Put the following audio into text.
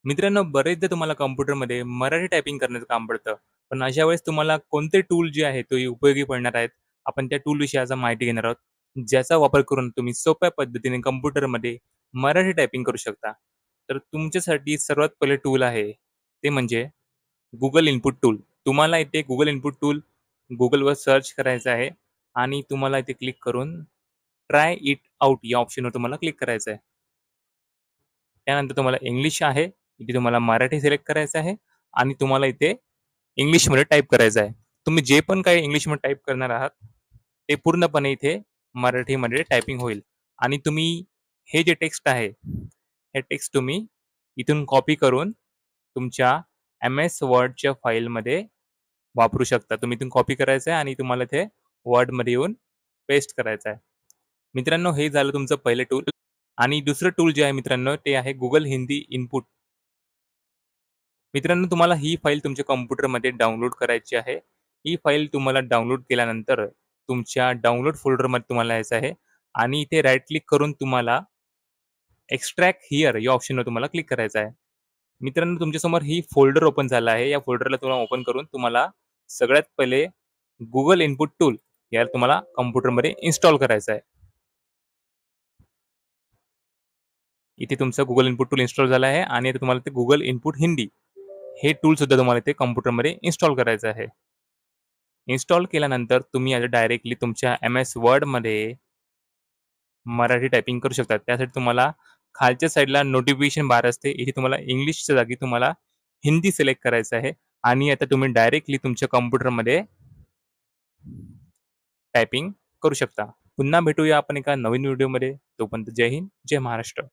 मित्रांनो, बरेचदा तुम्हाला कॉम्प्युटरमध्ये मराठी टायपिंग करण्याचं काम पडतं. पण अशा वेळेस तुम्हाला कोणते टूल जे आहे ते उपयोगी पडणार आहेत. आपण त्या टूलविषयी आज माहिती घेणार आहोत. ज्याचा वापर करून तुम्ही सोप्या पद्धतीने कॉम्प्युटरमध्ये मराठी टायपिंग करू शकता. तर तुमच्यासाठी सर्वात पहिले टूल आहे, ते म्हणजे Google इनपुट टूल. तुम्हाला इथे Google इनपुट टूल Googleवर सर्च करायचं आहे आणि तुम्हाला इथे क्लिक करून ट्राय इट आउट या ऑप्शनवर तुम्हाला क्लिक करायचं आहे. त्यानंतर तुम्हाला इंग्लिश आहे. इथे तुम्हाला मराठी सिलेक्ट करायचं आहे आणि तुम्हाला इथे इंग्लिशमध्ये टाइप करायचं आहे. तुम्ही जे पण काही इंग्लिशमध्ये टाइप करणार आहात, ते पूर्णपणे इथे मराठीमध्ये टायपिंग होईल आणि तुम्ही हे जे टेक्स्ट आहे, हे टेक्स्ट तुम्ही इथून कॉपी करून तुमच्या एम-एस वर्डच्या फाईलमध्ये वापरू शकता. तुम्ही इथून कॉपी करायचं आहे आणि तुम्हाला ते वर्डमध्ये येऊन पेस्ट करायचं आहे. मित्रांनो, हे झालं तुमचं पहिलं टूल आणि दुसरं टूल जे आहे मित्रांनो, ते आहे Google हिंदी इनपुट. मित्रांनो, तुम्हाला ही फाईल तुमच्या कॉम्प्युटरमध्ये डाउनलोड करायची आहे. ही फाईल तुम्हाला डाउनलोड केल्यानंतर तुमच्या डाउनलोड फोल्डरमध्ये तुम्हाला यायचं आहे आणि इथे राइट क्लिक करून तुम्हाला एक्स्ट्रॅक्ट हिअर या ऑप्शनवर तुम्हाला क्लिक करायचं आहे. मित्रांनो, तुमच्यासमोर ही फोल्डर ओपन झाला आहे. या फोल्डरला तुम्हाला ओपन करून तुम्हाला सगळ्यात पहिले Google इनपुट टूल याला तुम्हाला कॉम्प्युटरमध्ये इन्स्टॉल करायचं आहे. इथे तुमचं Google इनपुट टूल इन्स्टॉल झालं आहे आणि आता तुम्हाला ते Google इनपुट हिंदी हे टूलसुद्धा तुम्हाला इथे कॉम्प्युटरमध्ये इन्स्टॉल करायचं आहे. इन्स्टॉल केल्यानंतर तुम्ही आता डायरेक्टली तुमच्या एम-एस वर्डमध्ये मराठी टायपिंग करू शकता. त्यासाठी तुम्हाला खालच्या साईडला नोटिफिकेशन बार असते. इथे तुम्हाला इंग्लिशच्या जागी तुम्हाला हिंदी सिलेक्ट करायचं आहे आणि आता तुम्ही डायरेक्टली तुमच्या कॉम्प्युटरमध्ये टायपिंग करू शकता. पुन्हा भेटूया आपण एका नवीन व्हिडिओमध्ये. तोपर्यंत जय हिंद, जय महाराष्ट्र.